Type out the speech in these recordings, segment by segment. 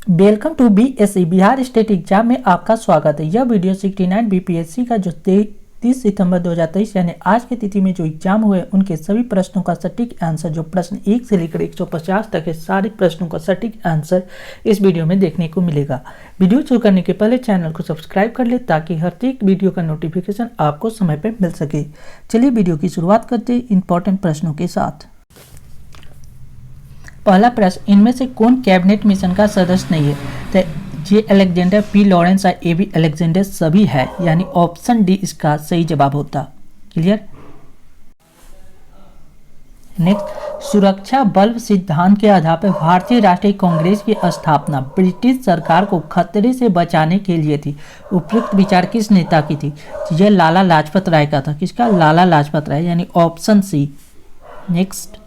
Welcome to BSc Bihar state exam में आपका स्वागत है। यह वीडियो 69 बीपीएससी का जो 30 सितंबर 2023 यानी आज की तिथि में जो एग्जाम हुए उनके सभी प्रश्नों का सटीक आंसर, जो प्रश्न 1 से लेकर 150 तक है, सारे प्रश्नों का सटीक आंसर इस वीडियो में देखने को मिलेगा। वीडियो शुरू करने के पहले चैनल को सब्सक्राइब कर ले ताकि हर एक वीडियो का नोटिफिकेशन आपको समय पर मिल सके। चलिए वीडियो की शुरुआत करते हैं इंपॉर्टेंट प्रश्नों के साथ। पहला प्रश्न, इनमें से कौन कैबिनेट मिशन का सदस्य नहीं है? तो जे अलेक्जेंडर, पी लॉरेंस और ए बी अलेक्जेंडर सभी है, यानी ऑप्शन डी इसका सही जवाब होता। क्लियर। नेक्स्ट, सुरक्षा बल्ब सिद्धांत के आधार पर भारतीय राष्ट्रीय कांग्रेस की स्थापना ब्रिटिश सरकार को खतरे से बचाने के लिए थी। उपयुक्त विचार किस नेता की थी? यह लाला लाजपत राय का था। किसका? लाला लाजपत राय, यानी ऑप्शन सी। नेक्स्ट,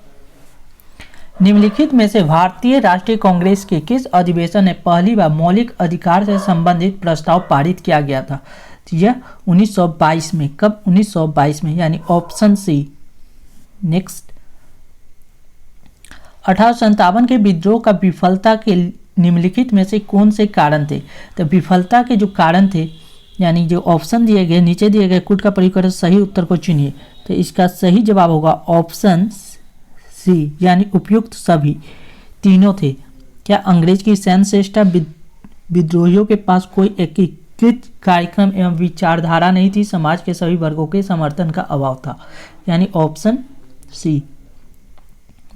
निम्नलिखित में से भारतीय राष्ट्रीय कांग्रेस के किस अधिवेशन में पहली बार मौलिक अधिकार से संबंधित प्रस्ताव पारित किया गया था? यह 1922 में। कब? 1922 में, यानी ऑप्शन सी। नेक्स्ट, 1857 के विद्रोह का विफलता के निम्नलिखित में से कौन से कारण थे? तो विफलता के जो कारण थे, यानी जो ऑप्शन दिए गए नीचे दिए गए कुट का प्रयोग कर सही उत्तर को चुनिए। तो इसका सही जवाब होगा ऑप्शन सी, यानी उपयुक्त सभी तीनों थे। क्या अंग्रेज की सैन्य श्रेष्ठता विद्रोहियों के पास कोई एकीकृत कार्यक्रम एवं विचारधारा नहीं थी? समाज के सभी वर्गों के समर्थन का अभाव था, यानी ऑप्शन सी।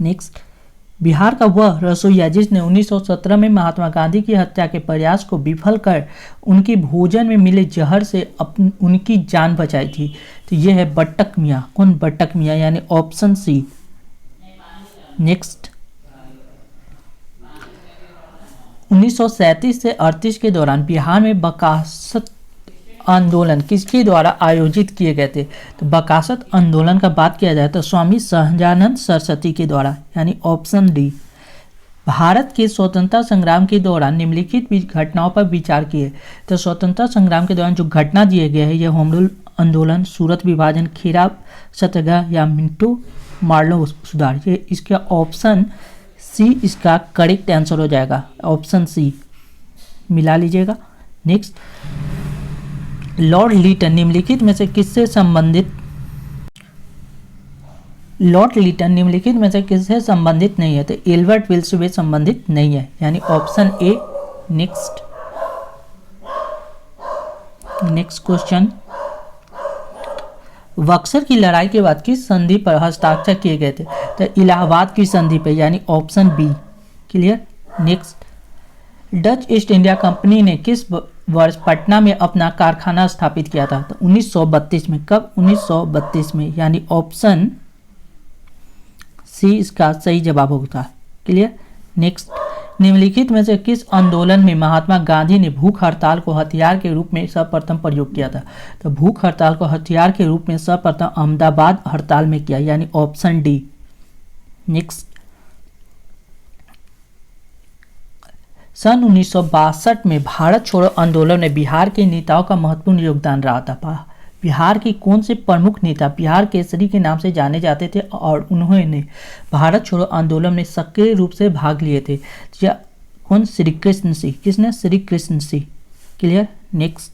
नेक्स्ट, बिहार का वह रसोइया जिसने 1917 में महात्मा गांधी की हत्या के प्रयास को विफल कर उनकी भोजन में मिले जहर से उनकी जान बचाई थी, तो यह है बट्टक मियाँ। कौन? बट्टक मियाँ, यानी ऑप्शन सी। नेक्स्ट, 1937 से 38 के दौरान बिहार में बकासत आंदोलन किसके द्वारा आयोजित किए गए थे? तो बकासत आंदोलन का बात किया जाए तो स्वामी सहजानंद सरस्वती के द्वारा, यानी ऑप्शन डी। भारत के स्वतंत्रता संग्राम के दौरान निम्नलिखित घटनाओं पर विचार किए। तो स्वतंत्रता संग्राम के दौरान जो घटना दिए गए हैं, यह होम रूल आंदोलन, सूरत विभाजन, खेरा सत्याग्रह या मिंटो मार्लो सुधार, ये इसका ऑप्शन सी इसका करेक्ट आंसर हो जाएगा। ऑप्शन सी मिला लीजिएगा। नेक्स्ट, लॉर्ड लीटन निम्नलिखित में से किससे संबंधित नहीं है? तो एल्बर्ट विल्स से संबंधित नहीं है, यानी option A. Next question, Buxar की लड़ाई के बाद किस संधि पर हस्ताक्षर किए गए थे? तो इलाहाबाद की संधि पर, यानी option B. Clear. Next, Dutch East India Company ने किस वर्ष पटना में अपना कारखाना स्थापित किया था? तो 1932 में। कब? 1932 में, यानी ऑप्शन सी इसका सही जवाब होगा। क्लियर। नेक्स्ट, निम्नलिखित में से किस आंदोलन में महात्मा गांधी ने भूख हड़ताल को हथियार के रूप में सर्वप्रथम प्रयोग किया था? तो भूख हड़ताल को हथियार के रूप में सर्वप्रथम अहमदाबाद हड़ताल में किया, यानी ऑप्शन डी। नेक्स्ट, सन 1962 में भारत छोड़ो आंदोलन में बिहार के नेताओं का महत्वपूर्ण योगदान रहा था। बिहार के कौन से प्रमुख नेता बिहार केसरी के नाम से जाने जाते थे और उन्होंने भारत छोड़ो आंदोलन में सक्रिय रूप से भाग लिए थे? या कौन? श्री कृष्ण सिंह। किसने? श्री कृष्ण सिंह। क्लियर। नेक्स्ट,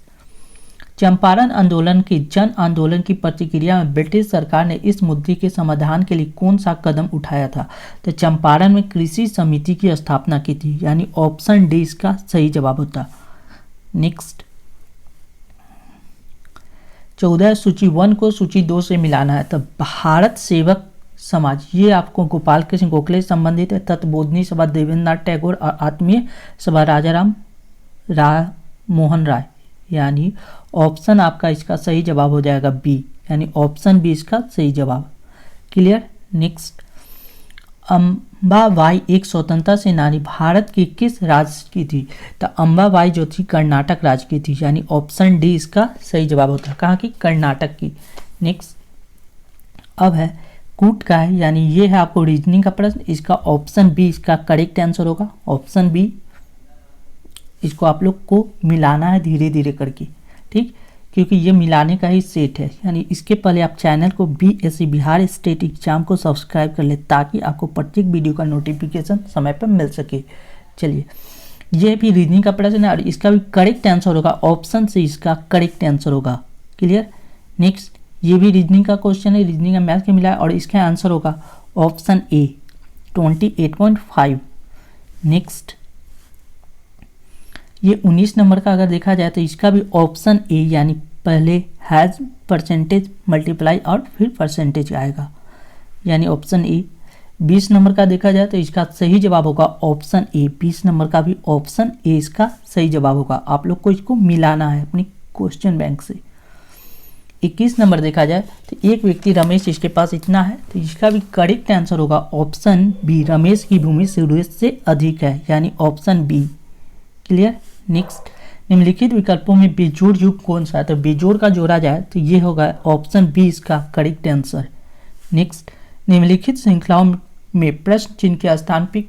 चंपारण आंदोलन की जन आंदोलन की प्रतिक्रिया में ब्रिटिश सरकार ने इस मुद्दे के समाधान के लिए कौन सा कदम उठाया था? तो चंपारण में कृषि समिति की स्थापना की थी, यानी ऑप्शन डी इसका सही जवाब होता। नेक्स्ट, 14 सूची 1 को सूची 2 से मिलाना है। तो भारत सेवक समाज, ये आपको गोपाल कृष्ण गोखले संबंधित है। तत्वबोधिनी सभा देवेंद्रनाथ टैगोर और आत्मीय सभा राजाराम मोहन राय, यानी ऑप्शन आपका इसका सही जवाब हो जाएगा बी, यानी ऑप्शन बी इसका सही जवाब। क्लियर। नेक्स्ट, अम्बाबाई एक स्वतंत्रता सेनानी भारत की किस राज्य की थी? तो अम्बाबाई जो थी कर्नाटक राज्य की थी, यानी ऑप्शन डी इसका सही जवाब होता है। कहाँ की? कर्नाटक की। नेक्स्ट, अब है कूट का है, यानी ये है आपको रीजनिंग का प्रश्न। इसका ऑप्शन बी इसका करेक्ट आंसर होगा, ऑप्शन बी। इसको आप लोग को मिलाना है धीरे धीरे करके, ठीक, क्योंकि ये मिलाने का ही सेट है। यानी इसके पहले आप चैनल को बीएससी बिहार स्टेट एग्जाम को सब्सक्राइब कर ले ताकि आपको प्रत्येक वीडियो का नोटिफिकेशन समय पर मिल सके। चलिए, ये भी रीजनिंग का प्रश्न है और इसका भी करेक्ट आंसर होगा ऑप्शन सी, इसका करेक्ट आंसर होगा। क्लियर। नेक्स्ट, ये भी रीजनिंग का क्वेश्चन है, रीजनिंग का मैथ के मिला है और इसका आंसर होगा ऑप्शन ए 28.5। नेक्स्ट, ये 19 नंबर का अगर देखा जाए तो इसका भी ऑप्शन ए यानी पहले हैज परसेंटेज मल्टीप्लाई और फिर परसेंटेज आएगा, यानी ऑप्शन ए। 20 नंबर का देखा जाए तो इसका सही जवाब होगा ऑप्शन ए। 20 नंबर का भी ऑप्शन ए इसका सही जवाब होगा। आप लोग को इसको मिलाना है अपनी क्वेश्चन बैंक से। 21 नंबर देखा जाए तो एक व्यक्ति रमेश, इसके पास इतना है, तो इसका भी करेक्ट आंसर होगा ऑप्शन बी। रमेश की भूमि सुरेश से अधिक है, यानी ऑप्शन बी। क्लियर। नेक्स्ट, निम्नलिखित विकल्पों में बेजोड़ युग कौन सा है? तो बेजोड़ का जोड़ा जाए तो ये होगा ऑप्शन बी, इसका करेक्ट आंसर। नेक्स्ट, निम्नलिखित श्रृंखलाओं में प्रश्न चिन्ह के स्थान पर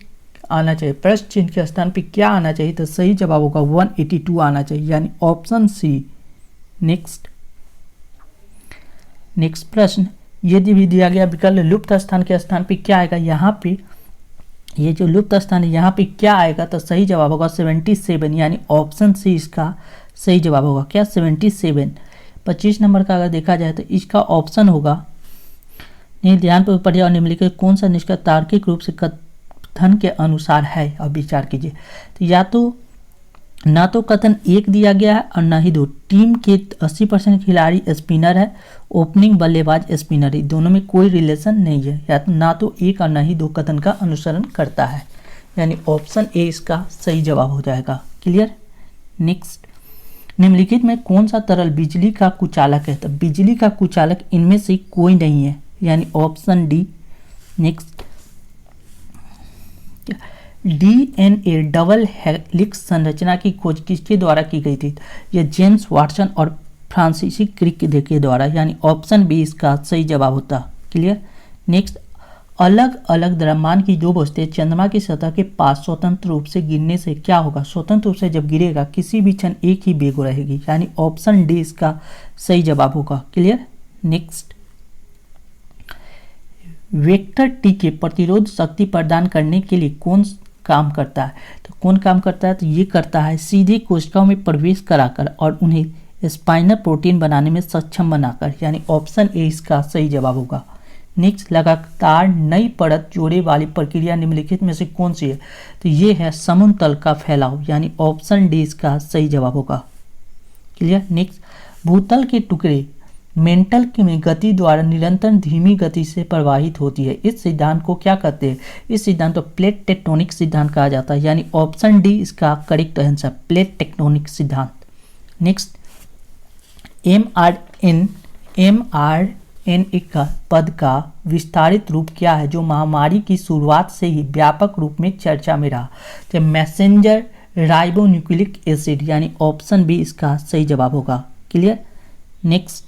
आना चाहिए, प्रश्न चिन्ह के स्थान पर क्या आना चाहिए? तो सही जवाब होगा 182 आना चाहिए, यानी ऑप्शन सी। नेक्स्ट प्रश्न, यदि भी दिया गया विकल्प लुप्त स्थान के स्थान पे क्या आएगा? यहाँ पे ये जो लुप्त स्थान है यहाँ पे क्या आएगा? तो सही जवाब होगा 77, यानी ऑप्शन सी इसका सही जवाब होगा। क्या 77? 25 नंबर का अगर देखा जाए तो इसका ऑप्शन होगा, नहीं ध्यान पर पढ़िए, और निम्नलिखित कौन सा निष्कर्ष तार्किक रूप से कथन के अनुसार है? अब विचार कीजिए। तो या तो ना तो कथन 1 दिया गया है और ना ही 2। टीम के 80% खिलाड़ी स्पिनर है, ओपनिंग बल्लेबाज स्पिनर है, दोनों में कोई रिलेशन नहीं है। या तो ना तो 1 और ना ही 2 कथन का अनुसरण करता है, यानी ऑप्शन ए इसका सही जवाब हो जाएगा। क्लियर। नेक्स्ट, निम्नलिखित में कौन सा तरल बिजली का कुचालक है? तो बिजली का कुचालक इनमें से कोई नहीं है, यानी option D. Next, DNA double helix संरचना की खोज किसके द्वारा की गई थी? यह जेम्स वाटसन और फ्रांसिस क्रिक के द्वारा, यानी ऑप्शन बी इसका सही जवाब होता। क्लियर। नेक्स्ट, अलग अलग द्रव्यमान की दो वस्तुएं चंद्रमा की सतह के पास स्वतंत्र रूप से गिरने से क्या होगा? स्वतंत्र रूप से जब गिरेगा किसी भी क्षण एक ही वेग रहेगी, यानी ऑप्शन डी इसका सही जवाब होगा। क्लियर। नेक्स्ट, वेक्टर टी के प्रतिरोध शक्ति प्रदान करने के लिए कौन काम करता है? तो कौन काम करता है? तो ये करता है सीधे कोशिकाओं में प्रवेश कराकर और उन्हें स्पाइनल प्रोटीन बनाने में सक्षम बनाकर, यानी ऑप्शन ए इसका सही जवाब होगा। नेक्स्ट, लगातार नई परत जोड़े वाली प्रक्रिया निम्नलिखित में से कौन सी है? तो ये है समुद्र तल का फैलाव, यानी ऑप्शन डी इसका सही जवाब होगा। क्लियर। नेक्स्ट, भूतल के टुकड़े मेंटल की गति द्वारा निरंतर धीमी गति से प्रवाहित होती है, इस सिद्धांत को क्या कहते हैं? इस सिद्धांत को प्लेट टेक्टोनिक सिद्धांत कहा जाता है, यानी ऑप्शन डी इसका करेक्ट आंसर, प्लेट टेक्टोनिक सिद्धांत। नेक्स्ट, mRNA का पद का विस्तारित रूप क्या है जो महामारी की शुरुआत से ही व्यापक रूप में चर्चा में रहा? तो मैसेंजर राइबोन्यूक्लिक एसिड, यानी ऑप्शन बी इसका सही जवाब होगा। क्लियर। नेक्स्ट,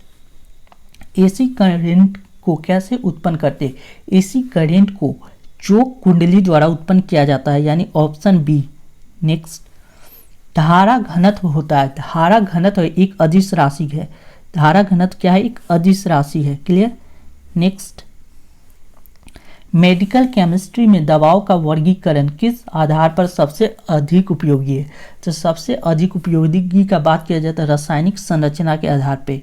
एसी करंट को कैसे उत्पन्न करते? एसी करंट को चोक कुंडली द्वारा उत्पन्न किया जाता है, यानी ऑप्शन बी। नेक्स्ट, धारा घनत्व होता है, धारा घनत्व एक अदिश राशि है, धारा घनत्व क्या है? एक अदिश राशि है। क्लियर। नेक्स्ट, मेडिकल केमिस्ट्री में दवाओं का वर्गीकरण किस आधार पर सबसे अधिक उपयोगी है? तो सबसे अधिक उपयोगी का बात किया जाता है रासायनिक संरचना के आधार पे।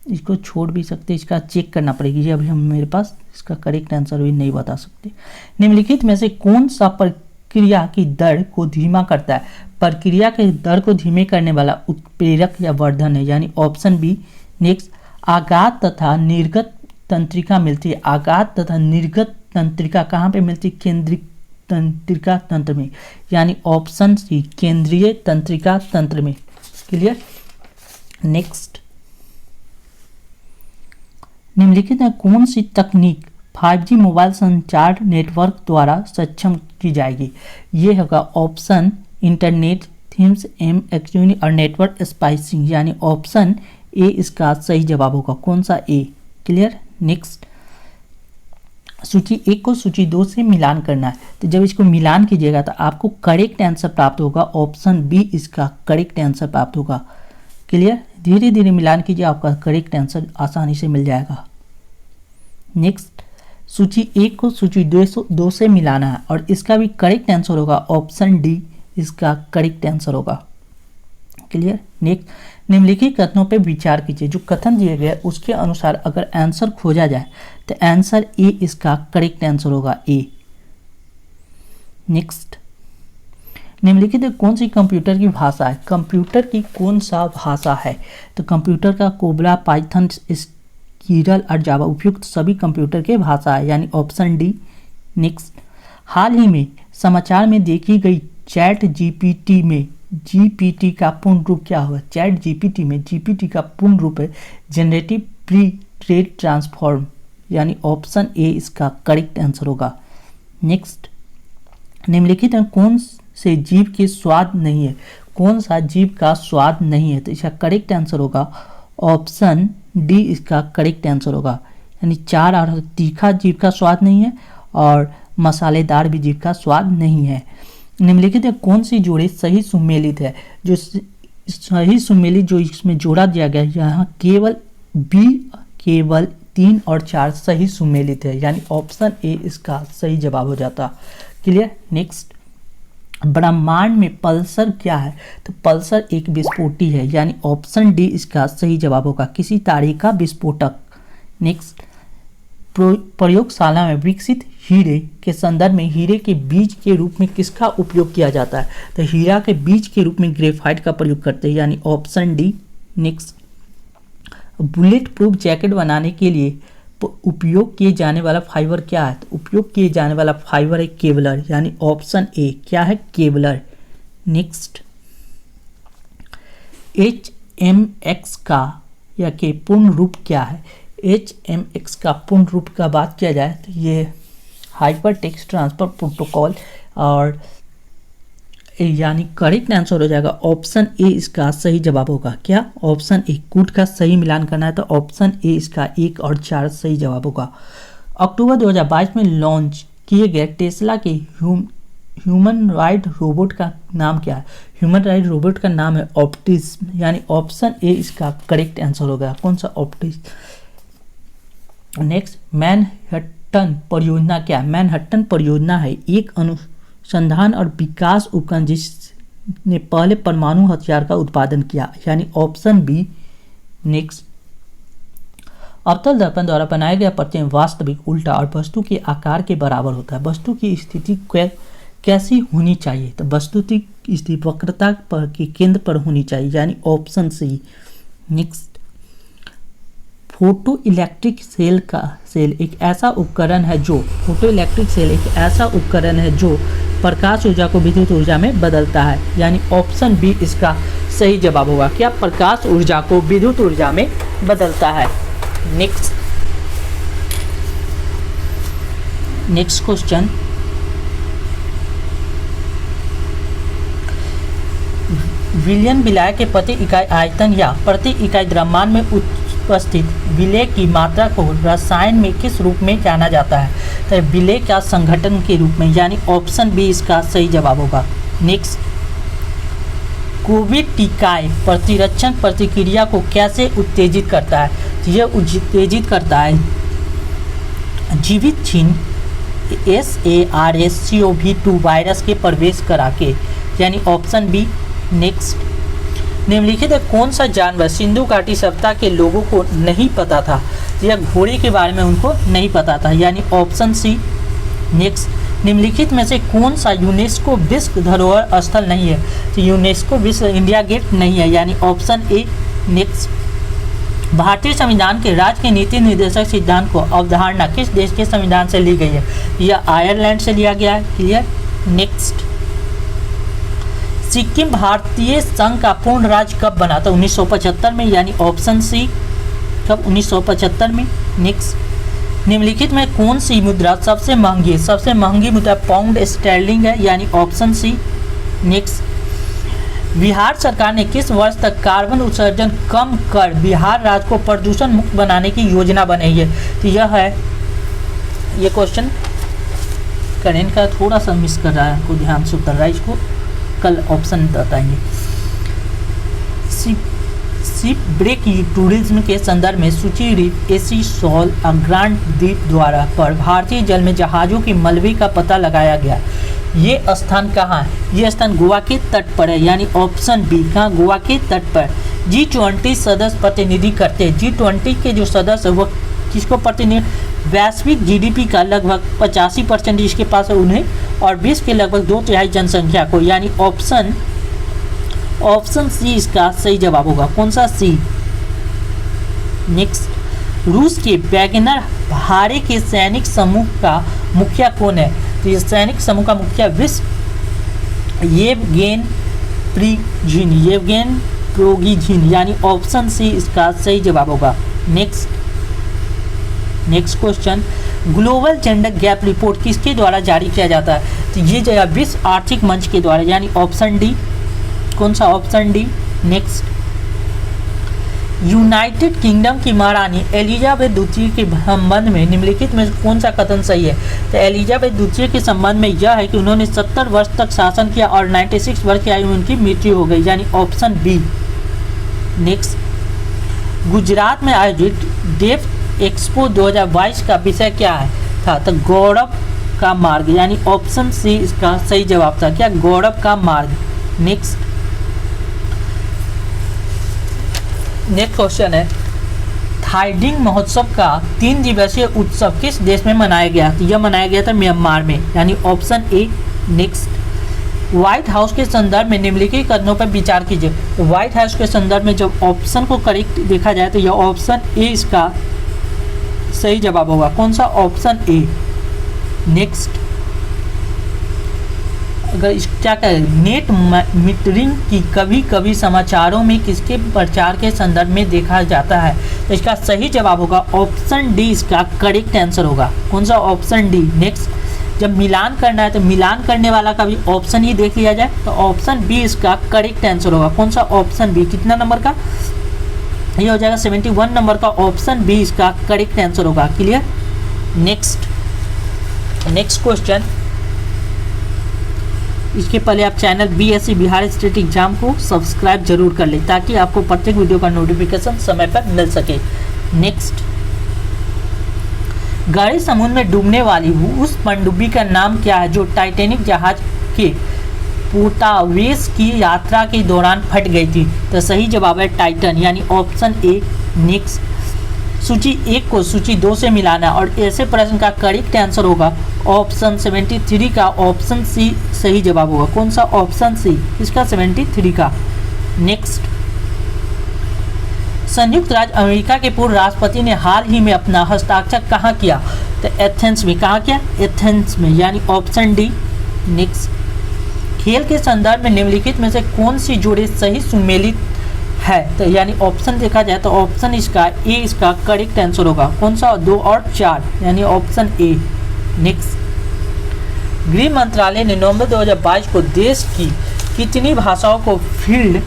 इसको छोड़ भी सकते, इसका चेक करना पड़ेगी, अभी हम मेरे पास इसका करेक्ट आंसर भी नहीं बता सकते। निम्नलिखित में से कौन सा प्रक्रिया की दर को धीमा करता है? प्रक्रिया के दर को धीमे करने वाला उत्प्रेरक या वर्धन है, यानी ऑप्शन बी। नेक्स्ट, आगात तथा निर्गत तंत्रिका मिलती है, आगात तथा निर्गत तंत्रिका कहाँ पे मिलती है? केंद्रिक तंत्रिका तंत्र में, यानी ऑप्शन सी केंद्रीय तंत्रिका तंत्र में। क्लियर। नेक्स्ट, निम्नलिखित में कौन सी तकनीक 5G मोबाइल संचार नेटवर्क द्वारा सक्षम की जाएगी? ये होगा ऑप्शन इंटरनेट थीम्स एक्सचेंज और नेटवर्क स्पाइसिंग, यानी ऑप्शन ए इसका सही जवाब होगा। कौन सा? ए। क्लियर। नेक्स्ट, सूची 1 को सूची 2 से मिलान करना है, तो जब इसको मिलान कीजिएगा तो आपको करेक्ट आंसर प्राप्त होगा, ऑप्शन बी इसका करेक्ट आंसर प्राप्त होगा। क्लियर। धीरे धीरे मिलान कीजिए, आपका करेक्ट आंसर आसानी से मिल जाएगा। नेक्स्ट, सूची 1 को सूची 2 से मिलाना है और इसका भी करेक्ट आंसर होगा ऑप्शन डी, इसका करेक्ट आंसर होगा। क्लियर। नेक्स्ट, निम्नलिखित कथनों पे विचार कीजिए। जो कथन दिए गए उसके अनुसार अगर आंसर खोजा जाए तो आंसर ए इसका करेक्ट आंसर होगा, ए। नेक्स्ट, निम्नलिखित कौन सी कंप्यूटर की भाषा है? कंप्यूटर की कौन सा भाषा है? तो कंप्यूटर का कोबरा, पाइथन, स्किरल और जावा उपयुक्त सभी कंप्यूटर के भाषा है, यानी ऑप्शन डी। नेक्स्ट, हाल ही में समाचार में देखी गई चैट जीपीटी में जीपीटी का पूर्ण रूप क्या हुआ? चैट जीपीटी में जीपीटी का पूर्ण रूप है जनरेटिव प्री ट्रेड ट्रांसफॉर्म, यानी ऑप्शन ए इसका करेक्ट आंसर होगा। नेक्स्ट, निम्नलिखित में कौन से जीव के स्वाद नहीं है? कौन सा जीव का स्वाद नहीं है? तो इसका करेक्ट आंसर होगा ऑप्शन डी, इसका करेक्ट आंसर होगा। यानी चार और तीखा जीव का स्वाद नहीं है और मसालेदार भी जीव का स्वाद नहीं है। निम्नलिखित में कौन सी जोड़ी सही सुमेलित है? जो सही सुमेलित जो इसमें जोड़ा दिया गया है, यहाँ केवल बी, केवल 3 और 4 सही सुमेलित है, यानी ऑप्शन ए इसका सही जवाब हो जाता। क्लियर। नेक्स्ट, ब्रह्मांड में पल्सर क्या है? तो पल्सर एक विस्फोटी है, यानी ऑप्शन डी इसका सही जवाब होगा, किसी तारे का विस्फोटक। नेक्स्ट, प्रयोगशाला में विकसित हीरे के संदर्भ में हीरे के बीज के रूप में किसका उपयोग किया जाता है? तो हीरा के बीज के रूप में ग्रेफाइट का प्रयोग करते हैं, यानी option D. Next, bullet proof jacket बनाने के लिए उपयोग किए जाने वाला फाइबर क्या है? तो उपयोग किए जाने वाला फाइबर है केवलर, यानी ऑप्शन ए क्या है? केवलर। नेक्स्ट, HMX का या के पूर्ण रूप क्या है? HMX का पूर्ण रूप का बात किया जाए तो ये हाइपर टेक्स्ट ट्रांसफर प्रोटोकॉल, और यानी करेक्ट आंसर हो जाएगा ऑप्शन ए, इसका सही जवाब होगा। क्या? Option A. कूट का सही मिलान करना है तो ऑप्शन ए इसका 1 और 4 सही जवाब होगा। अक्टूबर 2022 में लॉन्च किए गए टेस्ला के ह्यूमन राइड रोबोट का नाम क्या है? ह्यूमन राइड रोबोट का नाम है ऑप्टिस, यानी ऑप्शन ए इसका करेक्ट आंसर होगा। कौन सा? ऑप्टिस। नेक्स्ट, मैनहट्टन परियोजना क्या है? मैनहट्टन परियोजना है एक अनुसंधान और विकास उपकरण जिसने पहले परमाणु हथियार का उत्पादन किया, यानी ऑप्शन बी। नेक्स्ट, अवतल दर्पण द्वारा बनाया गया प्रतिबिंब वास्तविक, उल्टा और वस्तु के आकार के बराबर होता है। वस्तु की स्थिति कैसी होनी चाहिए? तो वस्तु की स्थिति वक्रता पर के केंद्र पर होनी चाहिए, यानी option C. Next, photo electric cell एक ऐसा उपकरण है जो प्रकाश ऊर्जा को विद्युत ऊर्जा में बदलता है, यानी ऑप्शन बी इसका सही जवाब होगा। क्या? प्रकाश ऊर्जा को विद्युत ऊर्जा में बदलता है। नेक्स्ट क्वेश्चन, विलियन विलय के प्रति इकाई आयतन या प्रति इकाई द्रव्यमान में उपस्थित विलय की मात्रा को रसायन में किस रूप में जाना जाता है? तो विलय का संघटन के रूप में, यानी ऑप्शन बी इसका सही जवाब होगा। नेक्स्ट, कोविड टीकाएं प्रतिरक्षण प्रतिक्रिया को कैसे उत्तेजित करता है? यह उत्तेजित करता है जीवित छीन SARS-CoV-2 वायरस के प्रवेश करा के, यानी ऑप्शन बी। नेक्स्ट, निम्नलिखित कौन सा जानवर सिंधु घाटी सभ्यता के लोगों को नहीं पता था? या घोड़े के बारे में उनको नहीं पता था, यानी ऑप्शन सी। नेक्स्ट, निम्नलिखित में से कौन सा यूनेस्को विश्व धरोहर स्थल नहीं है? तो यूनेस्को विश्व इंडिया गेट नहीं है, यानी ऑप्शन ए। नेक्स्ट, भारतीय संविधान के राज्य के नीति निर्देशक सिद्धांत को अवधारणा किस देश के संविधान से ली गई है? यह आयरलैंड से लिया गया है। क्लियर। नेक्स्ट, सिक्किम भारतीय संघ का पूर्ण राज्य कब बना था? 1975 में, यानी ऑप्शन सी। कब? 1975 में। नेक्स्ट, निम्नलिखित में कौन सी मुद्रा सबसे महंगी है? सबसे महंगी मुद्रा पाउंड स्टर्लिंग है, यानी ऑप्शन सी। नेक्स्ट, बिहार सरकार ने किस वर्ष तक कार्बन उत्सर्जन कम कर बिहार राज्य को प्रदूषण मुक्त बनाने की योजना बनाई है? तो यह है, ये क्वेश्चन करेंट का थोड़ा सा मिस कर रहा है, आपको ध्यान से उत्तर रहा है, इसको कल ऑप्शन बताएंगे। शिप ब्रेक टूरिज्म के संदर्भ में सूची रीफ एसी सॉल ग्रांड द्वीप द्वारा पर भारतीय जल में जहाज़ों की मलबे का पता लगाया गया। ये स्थान कहाँ है? ये स्थान गोवा के तट पर है, यानी ऑप्शन बी। कहाँ? गोवा के तट पर। G20 सदस्य प्रतिनिधि करते हैं। G20 के जो सदस्य वो किसको प्रतिनिधि? वैश्विक जीडीपी का लगभग 85% जिसके पास है उन्हें, और विश्व के लगभग 2/3 जनसंख्या को, यानी ऑप्शन सी इसका सही जवाब होगा। कौन सा? सी। नेक्स्ट, रूस के वैगनर भारे के सैनिक समूह का मुखिया कौन है? तो ये सैनिक समूह का मुखिया येवगेन प्रिगोजिन, यानी ऑप्शन सी इसका सही जवाब होगा। Next question, global gender gap report किसके द्वारा जारी किया जाता है? तो ये जगह विश्व आर्थिक मंच के द्वारा, यानी ऑप्शन डी। कौन सा? Option D. Next, United kingdom की महारानी एलिजाबेथ द्वितीय के संबंध में निम्नलिखित में कौन सा कथन सही है? तो एलिजाबेथ द्वितीय के संबंध में यह है कि उन्होंने 70 वर्ष तक शासन किया और 96 वर्ष की आयु में उनकी मृत्यु हो गई, यानी ऑप्शन बी। नेक्स्ट, गुजरात में आयोजित डेफ एक्सपो 2022 का विषय क्या है था? तो गौरव का मार्ग, यानी ऑप्शन सी इसका सही जवाब था। क्या? गौरव का मार्ग। नेक्स्ट क्वेश्चन है, थाईडिंग महोत्सव का 3 दिवसीय उत्सव किस देश में मनाया गया? तो यह मनाया गया था म्यांमार में, यानी option A. Next, white house के संदर्भ में निम्नलिखित कथनों पर विचार कीजिए। तो व्हाइट हाउस के संदर्भ में जब ऑप्शन को करेक्ट देखा जाए तो यह ऑप्शन ए इसका सही जवाब होगा। कौन सा? Option A. नेक्स्ट, अगर इस क्या कहें, नेट मीटरिंग की कभी कभी समाचारों में किसके प्रचार के संदर्भ में देखा जाता है? तो इसका सही जवाब होगा ऑप्शन डी इसका करेक्ट आंसर होगा। कौन सा? Option D. नेक्स्ट, जब मिलान करना है तो मिलान करने वाला का भी ऑप्शन ही देख लिया जाए तो ऑप्शन बी इसका करेक्ट आंसर होगा। कौन सा? Option B. कितना नंबर का? ये हो जाएगा 71 नंबर का, ऑप्शन बी इसका करेक्ट आंसर होगा। क्लियर? नेक्स्ट क्वेश्चन, इसके पहले आप channel BSc Bihar state exam को सब्सक्राइब जरूर कर लें ताकि आपको प्रत्येक वीडियो का नोटिफिकेशन समय पर मिल सके। नेक्स्ट, गहरे समुद्र में डूबने वाली उस पनडुब्बी का नाम क्या है जो टाइटैनिक जहाज के पोर्टावेस की यात्रा के दौरान फट गई थी? तो सही जवाब है टाइटन, यानी ऑप्शन ए। नेक्स्ट, सूची 1 को सूची 2 से मिलाना और ऐसे प्रश्न का करेक्ट आंसर होगा ऑप्शन 73 का, ऑप्शन सी सही जवाब होगा। कौन सा? ऑप्शन सी इसका 73 का। नेक्स्ट, संयुक्त राज्य अमेरिका के पूर्व राष्ट्रपति ने हाल ही में अपना हस्ताक्षर कहाँ किया? तो एथेंस में। कहाँ किया? एथेंस में, यानी ऑप्शन डी। नेक्स्ट, खेल के संदर्भ में निम्नलिखित में से कौन सी जोड़ी सही सुमेलित है? तो यानी ऑप्शन देखा जाए तो ऑप्शन इसका ए इसका करेक्ट आंसर होगा। कौन सा? 2 और 4, यानी ऑप्शन ए। नेक्स्ट, गृह मंत्रालय ने नवंबर 2022 को देश की कितनी भाषाओं को फील्ड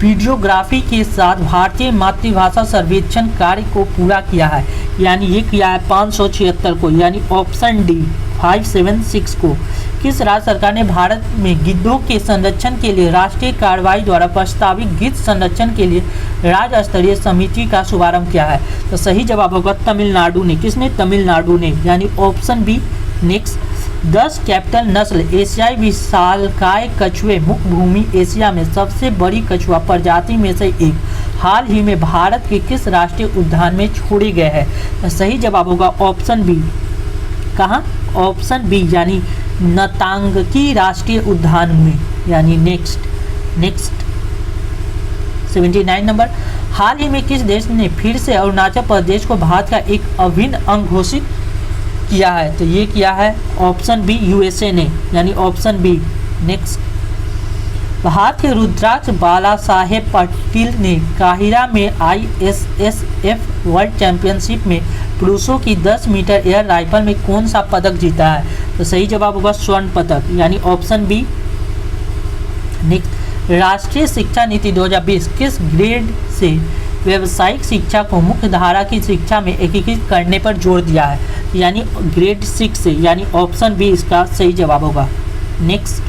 वीडियोग्राफी के साथ भारतीय मातृभाषा सर्वेक्षण कार्य को पूरा किया है? यानी ये किया है 576 को, यानी ऑप्शन डी 576 को। किस राज्य सरकार ने भारत में गिद्धों के संरक्षण के लिए राष्ट्रीय कार्रवाई द्वारा प्रस्तावित गिद्ध संरक्षण के लिए राज्य स्तरीय समिति का शुभारंभ किया है? तो सही जवाब होगा तमिलनाडु ने। किसने? तमिलनाडु ने, यानी ऑप्शन बी। नेक्स्ट, 10 कैपिटल नस्ल एशियाई विशालकाय कछुए मुख्य भूमि एशिया में सबसे बड़ी कछुआ प्रजाति में से एक हाल ही में भारत के किस राष्ट्रीय उद्यान में छोड़े गए हैं? तो सही जवाब होगा ऑप्शन बी। कहाँ? ऑप्शन बी, यानी नतांगकी राष्ट्रीय उद्यान में, यानी नेक्स्ट 79 नंबर, हाल ही में किस देश ने फिर से अरुणाचल प्रदेश को भारत का एक अभिन्न अंग घोषित किया है? तो ये किया है ऑप्शन बी USA ने, यानी ऑप्शन बी। नेक्स्ट, भारत के रुद्राक्ष बाला साहेब पाटिल ने काहिरा में ISSF वर्ल्ड चैंपियनशिप में पुरुषों की 10 मीटर एयर राइफल में कौन सा पदक जीता है? तो सही जवाब होगा स्वर्ण पदक, यानी ऑप्शन बी। नेक्स्ट, राष्ट्रीय शिक्षा नीति 2020 किस ग्रेड से व्यावसायिक शिक्षा को मुख्य धारा की शिक्षा में एकीकृत करने पर जोर दिया है? यानी ग्रेड 6 से, यानी ऑप्शन बी इसका सही जवाब होगा। नेक्स्ट,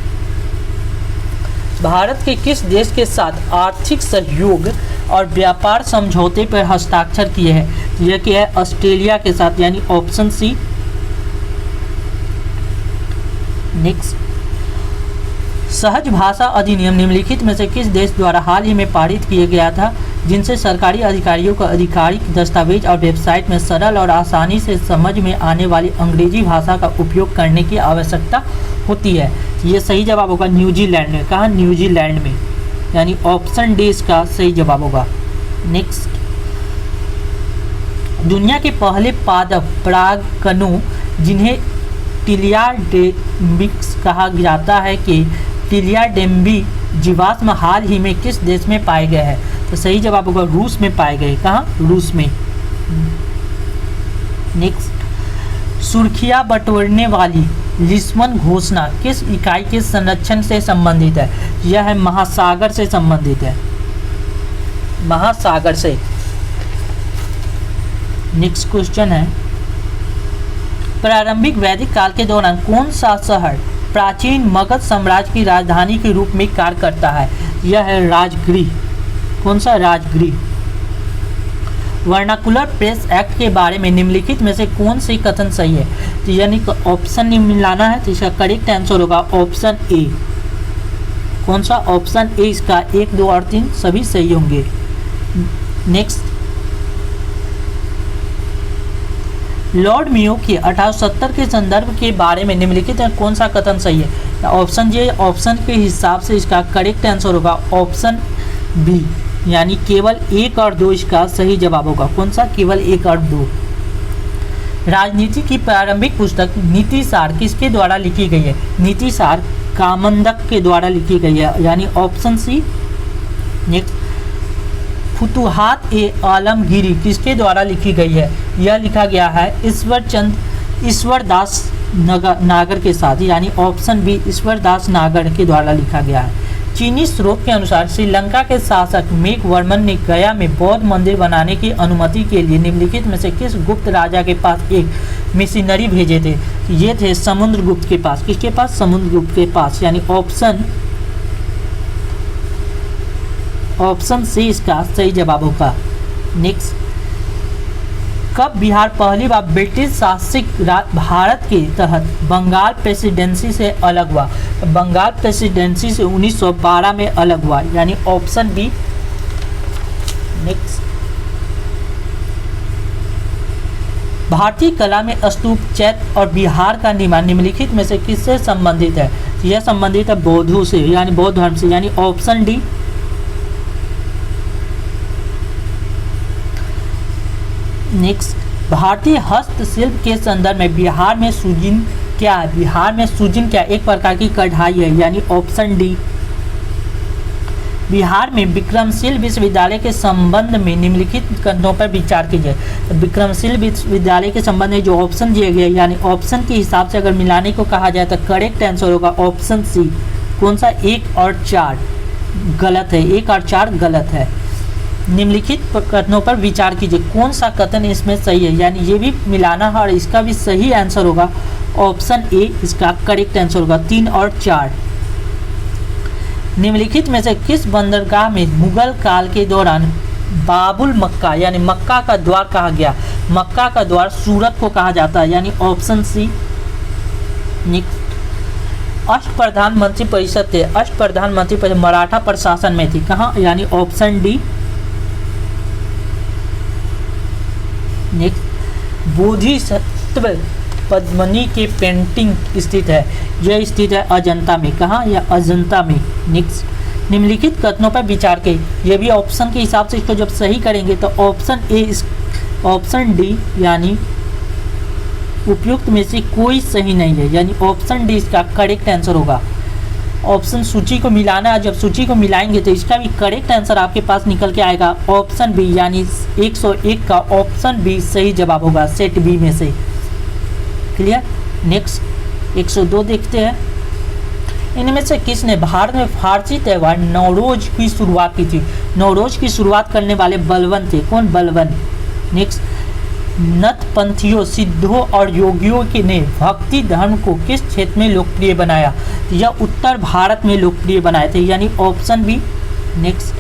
भारत के किस देश के साथ आर्थिक सहयोग और व्यापार समझौते पर हस्ताक्षर किए हैं। यह क्या है? ऑस्ट्रेलिया के साथ, यानी ऑप्शन सी। नेक्स्ट, सहज भाषा अधिनियम निम्नलिखित में से किस देश द्वारा हाल ही में पारित किया गया था, जिनसे सरकारी अधिकारियों को आधिकारिक दस्तावेज और वेबसाइट में सरल और आसानी से समझ में आने वाली अंग्रेजी भाषा का उपयोग करने की आवश्यकता होती है? ये सही जवाब होगा न्यूजीलैंड में। कहाँ? न्यूजीलैंड में, यानी ऑप्शन डी इसका सही जवाब होगा। नेक्स्ट, दुनिया के पहले पादप परागकणों जिन्हें टिलियाडेम्बिक्स कहा जाता है कि टिलियाडेम्बी जीवाश्म हाल ही में किस देश में पाए गए हैं? तो सही जवाब होगा रूस में पाए गए। कहाँ? रूस में। नेक्स्ट, सुर्खियाँ बटोरने वाली लिस्बन घोषणा किस इकाई के संरक्षण से संबंधित है? यह है महासागर से संबंधित है, महासागर से। नेक्स्ट क्वेश्चन है, प्रारंभिक वैदिक काल के दौरान कौन सा शहर प्राचीन मगध साम्राज्य की राजधानी के रूप में कार्य करता है? यह है राजगृह। कौन सा? राजगृह। वर्नाकुलर प्रेस एक्ट के बारे में निम्नलिखित में से कौन सी कथन सही है? तो यानी ऑप्शन नहीं मिलाना है, तो इसका करेक्ट आंसर होगा ऑप्शन ए। कौन सा? ऑप्शन ए इसका 1, 2 और 3 सभी सही होंगे। नेक्स्ट, लॉर्ड मेयो के 1870 के संदर्भ के बारे में निम्नलिखित में कौन सा कथन सही है? ऑप्शन जे ऑप्शन के हिसाब से इसका करेक्ट आंसर होगा ऑप्शन बी, यानी केवल 1 और 2 इसका सही जवाब होगा। कौन सा? केवल 1 और 2। राजनीति की प्रारंभिक पुस्तक नीतिसार किसके द्वारा लिखी गई है? नीतिसार कामंदक के द्वारा लिखी गई है, यानी ऑप्शन सी। नेक्स्ट, फुतुहात ए आलमगीरी किसके द्वारा लिखी गई है? यह लिखा गया है ईश्वरदास नागर के साथ, यानी ऑप्शन बी ईश्वरदास नागर के द्वारा लिखा गया है। चीनी स्रोत के अनुसार श्रीलंका के शासक मेघवर्मन ने गया में बौद्ध मंदिर बनाने की अनुमति के लिए निम्नलिखित में से किस गुप्त राजा के पास एक मिशनरी भेजे थे? ये थे समुद्रगुप्त के पास। किसके पास? समुद्रगुप्त के पास, यानी ऑप्शन सी इसका सही जवाब होगा। नेक्स्ट, कब बिहार पहली बार ब्रिटिश शासित भारत के तहत बंगाल प्रेसिडेंसी से अलग हुआ? बंगाल प्रेसिडेंसी से 1912 में अलग हुआ, यानी ऑप्शन बी। नेक्स्ट, भारतीय कला में स्तूप, चैत्य और विहार का निर्माण निम्नलिखित में से किससे संबंधित है? यह संबंधित है बौद्धों से, यानी बौद्ध धर्म से, यानी ऑप्शन डी। नेक्स्ट, भारतीय हस्तशिल्प के संदर्भ में बिहार में सुजिन क्या है? बिहार में सुजिन क्या? एक प्रकार की कढ़ाई है, यानी ऑप्शन डी। बिहार में विक्रमशील विश्वविद्यालय के संबंध में निम्नलिखित कथनों पर विचार कीजिए। तो विक्रमशील विश्वविद्यालय के संबंध में जो ऑप्शन दिए गए, यानी ऑप्शन के हिसाब से अगर मिलाने को कहा जाए तो करेक्ट आंसर होगा ऑप्शन सी। कौन सा? 1 और 4 गलत है, 1 और 4 गलत है। निम्नलिखित कथनों पर विचार कीजिए, कौन सा कथन इसमें सही है? यानी ये भी मिलाना है और इसका भी सही आंसर होगा ऑप्शन ए, इसका करेक्ट आंसर होगा 3 और 4। निम्नलिखित में से किस बंदरगाह में मुगल काल के दौरान बाबुल मक्का यानी मक्का का द्वार कहा गया? मक्का का द्वार सूरत को कहा जाता है, यानी ऑप्शन सी। अष्टप्रधान मंत्री परिषद थे, अष्टप्रधान मंत्री परिषद मराठा प्रशासन में थी, कहाँ? यानी option D. Next, Bodhisattva Padmini के पेंटिंग स्थित है, यह स्थित है अजंता में, कहाँ? या अजंता में। नेक्स्ट, निम्नलिखित कथनों पर विचार के, ये भी ऑप्शन के हिसाब से इसको जब सही करेंगे तो ऑप्शन ए, ऑप्शन डी, यानी उपयुक्त में से कोई सही नहीं है, यानी ऑप्शन डी इसका करेक्ट आंसर होगा। ऑप्शन सूची को मिलाना है, जब सूची को मिलाएंगे तो इसका भी करेक्ट आंसर आपके पास निकल के आएगा ऑप्शन बी, यानी 101 का ऑप्शन बी सही जवाब होगा सेट बी में से। क्लियर? नेक्स्ट 102 देखते हैं, इनमें से किसने भारत में फारसी त्यौहार नवरोज की शुरुआत की थी? नवरोज की शुरुआत करने वाले बलवन थे, कौन? बलवन। नेक्स्ट, नतपंथियों, सिद्धों और योगियों ने भक्ति धर्म को किस क्षेत्र में लोकप्रिय बनाया? यह उत्तर भारत में लोकप्रिय बनाए थे, यानी ऑप्शन बी। नेक्स्ट,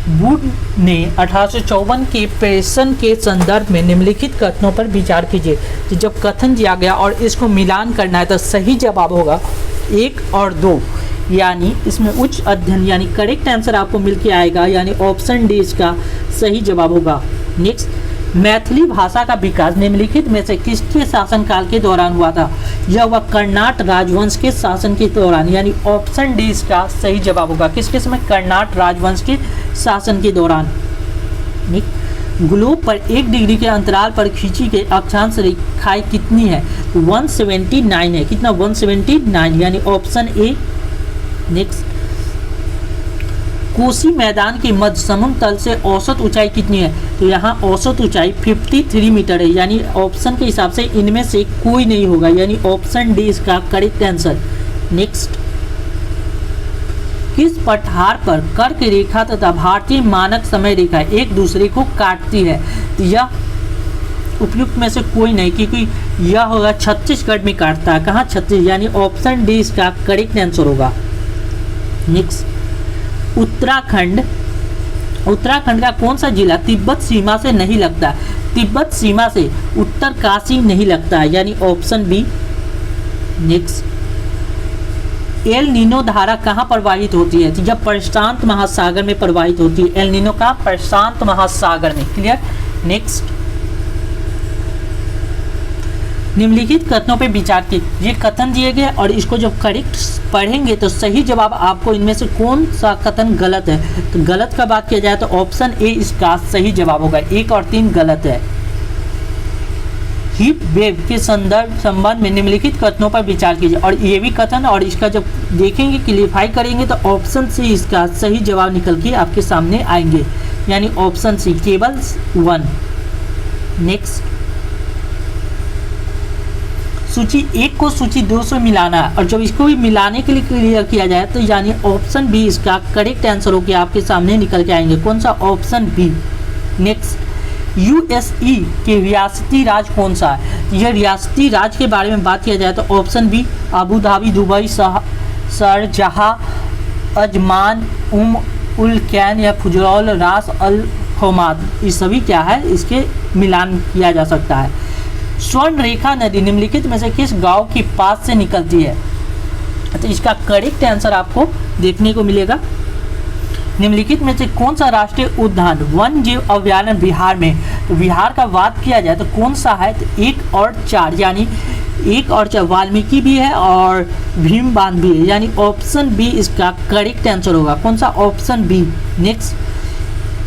वुड ने 1854 के पेशन के संदर्भ में निम्नलिखित कथनों पर विचार कीजिए। तो जब कथन दिया गया और इसको मिलान करना है तो सही जवाब होगा 1 और 2, यानी इसमें उच्च अध्ययन यानी करेक्ट आंसर आपको मिल के आएगा, यानी ऑप्शन डी इसका सही जवाब होगा। नेक्स्ट, मैथिली भाषा का विकास निम्नलिखित में से किसके शासनकाल के दौरान हुआ था? यह हुआ कर्नाट राजवंश के शासन के दौरान, यानी ऑप्शन डी इसका सही जवाब होगा। किसके समय? कर्नाट राजवंश के शासन के दौरान। ग्लोब पर 1 डिग्री के अंतराल पर खींची गई अक्षांश रेखाएं कितनी है? 179 है। कितना? 179, यानी ऑप्शन ए। नेक्स्ट, कोसी मैदान के मध्य समुद्र तल से औसत ऊंचाई कितनी है? तो यहाँ औसत ऊंचाई 53 मीटर है, यानी ऑप्शन के हिसाब से इनमें से कोई नहीं होगा, यानी ऑप्शन डी इसका करेक्ट आंसर। नेक्स्ट, किस पठार पर कर्क रेखा तथा भारतीय मानक समय रेखा एक दूसरे को काटती है? तो यह उपयुक्त में से कोई नहीं, क्योंकि यह होगा छत्तीसगढ़ में काटता है। कहाँ? छत्तीसगढ़, यानी ऑप्शन डी इसका करेक्ट आंसर होगा। नेक्स्ट, उत्तराखंड का कौन सा जिला तिब्बत सीमा से नहीं लगता? तिब्बत सीमा से उत्तरकाशी नहीं लगता है, यानी option B. Next, El Nino धारा कहाँ प्रवाहित होती है? तो जब प्रशांत महासागर में प्रवाहित होती है। एल नीनो का प्रशांत महासागर में। क्लियर? नेक्स्ट, निम्नलिखित कथनों पे विचार की। ये कथन दिए गए और इसको जब करेक्ट पढ़ेंगे तो सही जवाब आपको इनमें से कौन सा कथन गलत है? तो गलत का बात किया जाए तो ऑप्शन ए इसका सही जवाब होगा। 1 और 3 गलत है। हीट वेव के संबंध में निम्नलिखित कथनों पर विचार कीजिए। और ये भी कथन और इसका जब देखेंगे क्लियरिफाई करेंगे तो ऑप्शन सी इसका सही जवाब निकल के आपके सामने आएंगे, यानी ऑप्शन सी केवल 1। नेक्स्ट, सूची 1 को सूची 2 से मिलाना है और जब इसको भी मिलाने के लिए क्लियर किया जाए तो यानी ऑप्शन बी इसका करेक्ट आंसर हो के आपके सामने निकल के आएंगे। कौन सा? Option B. नेक्स्ट, यूएसई के रियासती राज कौन सा है? यह रियासती राज के बारे में बात किया जाए तो option B Abu Dhabi, Dubai, Sharjah, Ajman, उल कैन या फुजौल, रास अल खमाद, ये सभी क्या है? इसके मिलान किया जा सकता है। स्वर्ण रेखा नदी निम्नलिखित में से किस गांव के पास से निकलती है? तो इसका करेक्ट आंसर आपको देखने को मिलेगा। निम्नलिखित में से कौन सा राष्ट्रीय उद्यान वन जीव अभ्यारण्य बिहार में? तो बिहार का बात किया जाए तो कौन सा है? तो 1 और 4, यानी 1 और 4 वाल्मीकि भी है और भीम बांध भी है, यानी ऑप्शन बी इसका करेक्ट आंसर होगा। कौन सा? Option B. Next,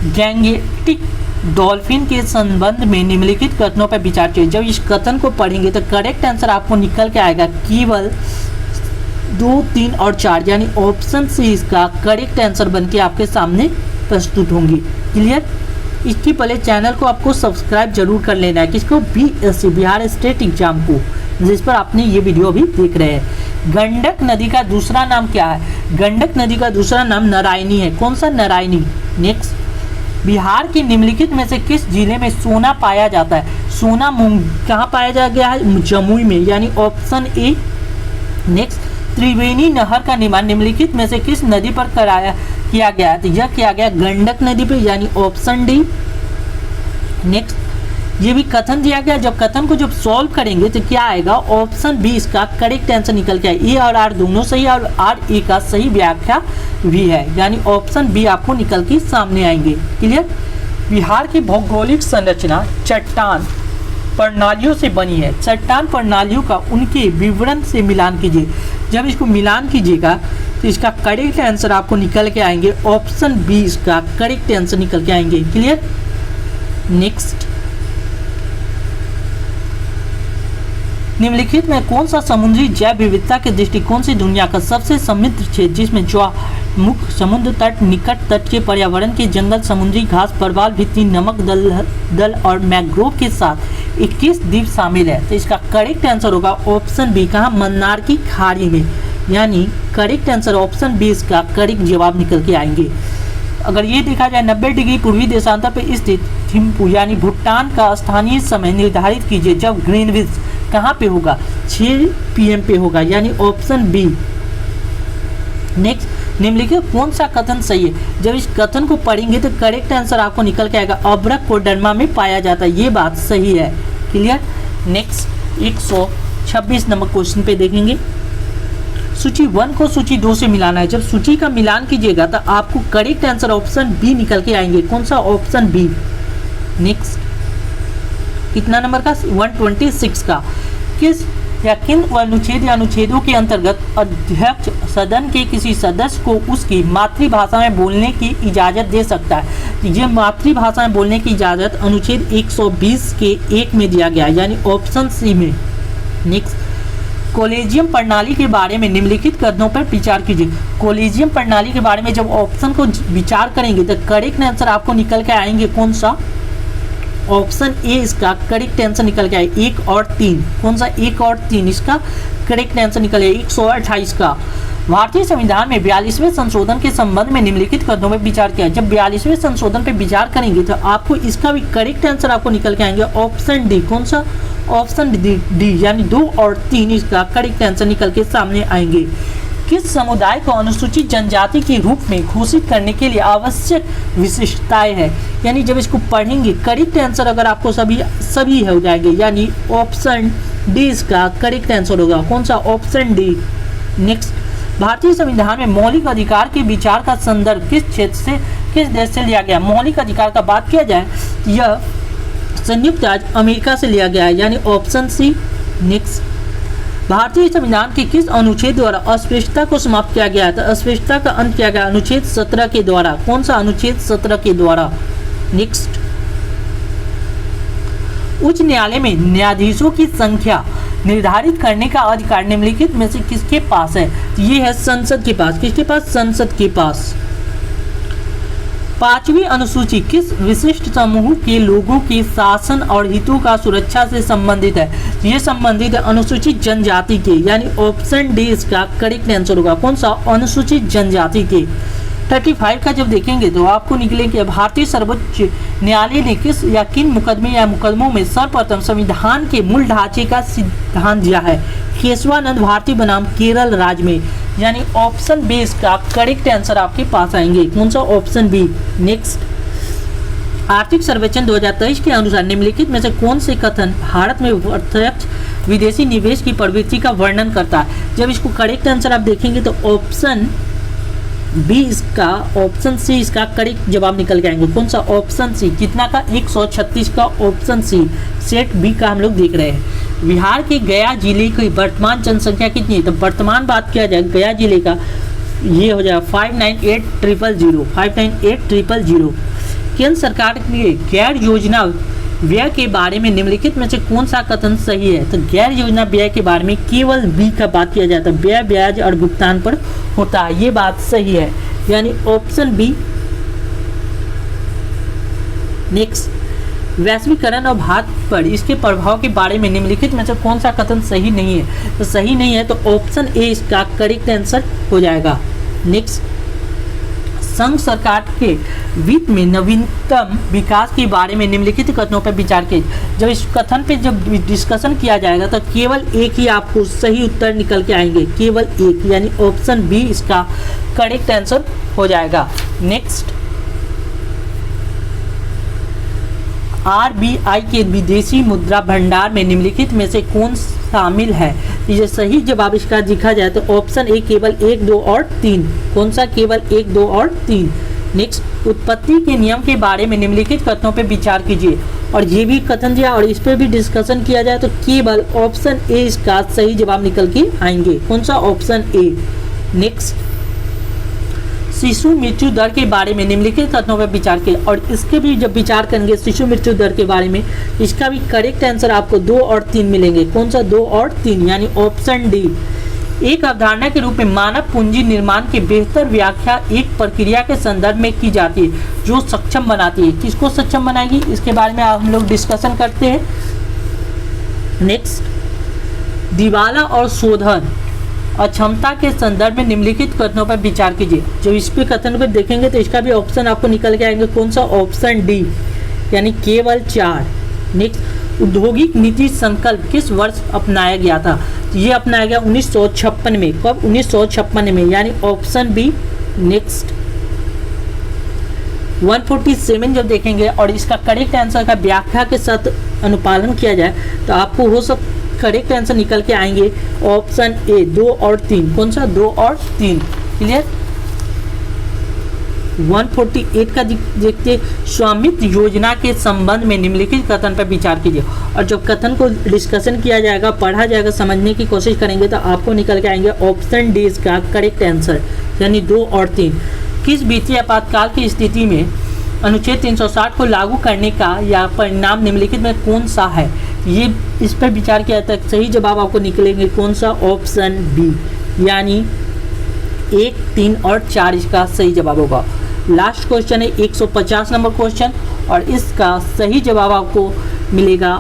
Gangetic dolphin के संबंध में निम्नलिखित कथनों पर विचार कीजिए। जब इस कथन को पढ़ेंगे तो करेक्ट आंसर आपको निकल के आएगा केवल 2, 3 और 4, यानी ऑप्शन सी इसका करेक्ट आंसर बन के आपके सामने प्रस्तुत होंगी। क्लियर? इसके पहले चैनल को आपको सब्सक्राइब जरूर कर लेना है। किसको? बीएससी बिहार स्टेट एग्जाम को, जिस पर आपने ये वीडियो भी देख रहे हैं। गंडक नदी का दूसरा नाम क्या है? गंडक नदी का दूसरा नाम नारायणी है। कौन सा? नारायणी। नेक्स्ट, बिहार के निम्नलिखित में से किस जिले में सोना पाया जाता है? सोना मूंग कहाँ पाया जा गया है? जमुई में, यानी ऑप्शन ए। नेक्स्ट, त्रिवेणी नहर का निर्माण निम्नलिखित में से किस नदी पर किया गया है? तो यह किया गया गंडक नदी पर, यानी ऑप्शन डी। नेक्स्ट, ये भी कथन दिया गया। जब कथन को जब सॉल्व करेंगे तो क्या आएगा? ऑप्शन बी इसका करेक्ट आंसर निकल के आएगा। ए और आर दोनों सही और आर ए का सही व्याख्या भी है, यानी ऑप्शन बी आपको निकल के सामने आएंगे। क्लियर? बिहार की भौगोलिक संरचना चट्टान प्रणालियों से बनी है। चट्टान प्रणालियों का उनके विवरण से मिलान कीजिए। जब इसको मिलान कीजिएगा तो इसका करेक्ट आंसर आपको निकल के आएंगे। ऑप्शन बी इसका करेक्ट आंसर निकल के आएंगे। क्लियर? नेक्स्ट, निम्नलिखित में कौन सा समुद्री जैव विविधता के दृष्टिकोण से दुनिया का सबसे समृद्ध क्षेत्र, जिसमें ज्वारमुख, समुद्र तट, निकट तट के पर्यावरण के जंगल, समुद्री घास, प्रवाल भित्ति, नमक दल और मैंग्रोव के साथ 21 द्वीप शामिल है? तो इसका करेक्ट आंसर होगा ऑप्शन बी। कहाँ? मन्नार की खाड़ी में, यानी करेक्ट आंसर ऑप्शन बी इसका करेक्ट जवाब निकल के आएंगे। अगर ये देखा जाए 90 डिग्री पूर्वी देशांतर पर स्थित थिम्पू यानी भूटान का स्थानीय समय निर्धारित कीजिए जब ग्रीनविच कहाँ पे होगा? 6 PM पे होगा, यानी ऑप्शन बी। नेक्स्ट, निम्नलिखित कौन सा कथन सही है? जब इस कथन को पढ़ेंगे तो करेक्ट आंसर आपको निकल के आएगा, अभ्रक कोडरमा में पाया जाता है, ये बात सही है। क्लियर। नेक्स्ट 126 नंबर क्वेश्चन पे देखेंगे, सूची 1 को सूची 2 से मिलाना है। जब सूची का मिलान कीजिएगा तो आपको करेक्ट आंसर ऑप्शन बी निकल के आएंगे। कौन सा? Option B. नेक्स्ट, कितना नंबर का? 126 का। किस या किन अनुच्छेद या अनुच्छेदों के अंतर्गत अध्यक्ष सदन के किसी सदस्य को उसकी मातृभाषा में बोलने की इजाज़त दे सकता है? ये मातृभाषा में बोलने की इजाज़त अनुच्छेद 120 के 1 में दिया गया है, यानी ऑप्शन सी में। नेक्स्ट, कॉलेजियम प्रणाली के बारे में निम्नलिखित कथनों पर विचार कीजिए। कॉलेजियम प्रणाली के बारे में जब ऑप्शन को विचार करेंगे तो करेक्ट आंसर आपको निकल के आएंगे। कौन सा? ऑप्शन ए इसका करेक्ट आंसर निकल के आए 1 और 3। कौन सा? 1 और 3 इसका करेक्ट आंसर निकल आए 128 का। भारतीय संविधान में 42वें संशोधन के संबंध में निम्नलिखित कथनों पर विचार किया। जब 42वें संशोधन पर विचार करेंगे तो आपको इसका भी करेक्ट आंसर आपको निकल के आएंगे ऑप्शन डी। कौन सा? ऑप्शन डी, यानी 2 और 3 इसका करेक्ट आंसर निकल के सामने आएंगे। किस समुदाय को अनुसूचित जनजाति के रूप में घोषित करने के लिए आवश्यक विशिष्टताएं है? यानी जब इसको पढ़ेंगे करेक्ट आंसर अगर आपको सभी हो जाएंगे, यानी ऑप्शन डी इसका करेक्ट आंसर होगा। कौन सा? Option D. नेक्स्ट, भारतीय संविधान में मौलिक अधिकार के विचार का संदर्भ किस क्षेत्र से, किस देश से लिया गया? मौलिक अधिकार का बात किया जाए, यह संयुक्त राज्य अमेरिका से लिया गया है, यानी ऑप्शन सी। नेक्स्ट, भारतीय संविधान के किस अनुच्छेद द्वारा अस्पृश्यता को समाप्त किया गया है? तो अस्पृश्यता का अंत किया गया अनुच्छेद 17 के द्वारा। कौन सा? अनुच्छेद 17 के द्वारा। नेक्स्ट, उच्च न्यायालय में न्यायाधीशों की संख्या निर्धारित करने का अधिकार निम्नलिखित में से किसके पास है? ये है संसद के पास। किसके पास? संसद के पास। 5वीं अनुसूची किस विशिष्ट समूह के लोगों के शासन और हितों का सुरक्षा से संबंधित है? ये संबंधित है अनुसूचित जनजाति के, यानी ऑप्शन डी इसका करेक्ट आंसर होगा। कौन सा? अनुसूचित जनजाति के। 35 का जब देखेंगे तो आपको निकलेंगे भारतीय सर्वोच्च न्यायालय ने किस या किन मुकदमे या मुकदमों में सर्वप्रथम संविधान के मूल ढांचे का सिद्धांत दिया है? केशवानंद भारती बनाम केरल राज्य में, यानी ऑप्शन बी इसका करेक्ट आंसर आपके पास आएंगे। कौन सा? Option B. नेक्स्ट, आर्थिक सर्वेक्षण 2023 के अनुसार निम्नलिखित में से कौन से कथन भारत में प्रत्यक्ष विदेशी निवेश की प्रवृत्ति का वर्णन करता है? जब इसको करेक्ट आंसर आप देखेंगे तो ऑप्शन बी इसका, ऑप्शन सी इसका करेक्ट जवाब निकल के आएंगे। कौन सा? Option C. कितना का? 136 का ऑप्शन सी। सेट बी का हम लोग देख रहे हैं। बिहार के गया जिले की वर्तमान जनसंख्या कितनी है? तो वर्तमान बात किया जाए गया जिले का, ये हो जाएगा 598000। केंद्र सरकार की गैर योजना व्यय के बारे में निम्नलिखित में से कौन सा कथन सही है? तो गैर योजना व्यय के बारे में केवल बी का बात किया जाता है, व्यय ब्याज और भुगतान पर होता है, ये बात सही है, यानी ऑप्शन बी। नेक्स्ट, वैश्वीकरण और भारत पर इसके प्रभाव के बारे में निम्नलिखित में से कौन सा कथन सही नहीं है? तो सही नहीं है तो ऑप्शन ए इसका करेक्ट आंसर हो जाएगा। नेक्स्ट, संघ सरकार के वित्त में नवीनतम विकास के बारे में निम्नलिखित कथनों पर विचार कीजिए। जब इस कथन पे जब डिस्कशन किया जाएगा तो केवल एक ही आपको सही उत्तर निकल के आएंगे, केवल एक, यानी ऑप्शन बी इसका करेक्ट आंसर हो जाएगा। नेक्स्ट, आरबीआई के विदेशी मुद्रा भंडार में निम्नलिखित में से कौन शामिल है? ये सही जवाब इसका देखा जाए तो ऑप्शन ए केवल 1, 2 और 3। कौन सा? केवल 1, 2 और 3। नेक्स्ट, उत्पत्ति के नियम के बारे में निम्नलिखित कथनों पर विचार कीजिए। और ये भी कथन दिया और इस पर भी डिस्कशन किया जाए तो केवल ऑप्शन ए इसका सही जवाब निकल के आएंगे। कौन सा? Option A. नेक्स्ट, शिशु मृत्यु दर के बारे में निम्नलिखित कथनों पर विचार किया और इसके भी जब विचार करेंगे शिशु मृत्यु दर के बारे में, इसका भी करेक्ट आंसर आपको 2 और 3 मिलेंगे। कौन सा? 2 और 3, यानी ऑप्शन डी। एक अवधारणा के रूप में मानव पूंजी निर्माण की बेहतर व्याख्या एक प्रक्रिया के संदर्भ में की जाती है जो सक्षम बनाती है। किसको सक्षम बनाएगी? इसके बारे में हम लोग डिस्कशन करते हैं। नेक्स्ट, दिवाला और शोधन अक्षमता के संदर्भ में निम्नलिखित कथनों पर विचार कीजिए। जो इस पे कथन को देखेंगे तो इसका भी ऑप्शन आपको निकल के आएंगे। कौन सा? ऑप्शन डी, यानी केवल 4। नेक्स्ट, औद्योगिक नीति संकल्प किस वर्ष अपनाया गया था? तो ये अपनाया गया 1956 में। कब? 1956 में, यानी ऑप्शन बी नेक्स्ट। 147 जब देखेंगे और इसका करेक्ट आंसर का व्याख्या के साथ अनुपालन किया जाए तो आपको हो सब करेक्ट आंसर निकल के आएंगे ऑप्शन ए 2 और 3। कौन सा? 2 और 3। क्लियर? 148 का देखते, स्वामित्व योजना के संबंध में निम्नलिखित कथन पर विचार कीजिए। और जब कथन को डिस्कशन किया जाएगा, पढ़ा जाएगा, समझने की कोशिश करेंगे तो आपको निकल के आएंगे ऑप्शन डी इसका करेक्ट आंसर, यानी 2 और 3। किस वित्तीय आपातकाल की स्थिति में अनुच्छेद 360 को लागू करने का या परिणाम निम्नलिखित में कौन सा है? ये इस पर विचार किया जाता है। सही जवाब आपको निकलेंगे कौन सा? ऑप्शन बी, यानी 1, 3 और 4 इसका सही जवाब होगा। लास्ट क्वेश्चन है 150 नंबर क्वेश्चन और इसका सही जवाब आपको मिलेगा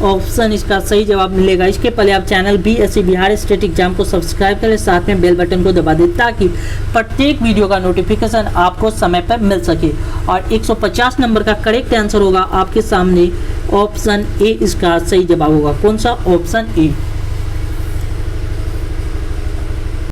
ऑप्शन इसका सही जवाब मिलेगा। इसके पहले आप channel BSc Bihar state exam को सब्सक्राइब करें, साथ में बेल बटन को दबा दें ताकि प्रत्येक वीडियो का नोटिफिकेशन आपको समय पर मिल सके। और 150 नंबर का करेक्ट आंसर होगा आपके सामने ऑप्शन ए इसका सही जवाब होगा। कौन सा? Option A.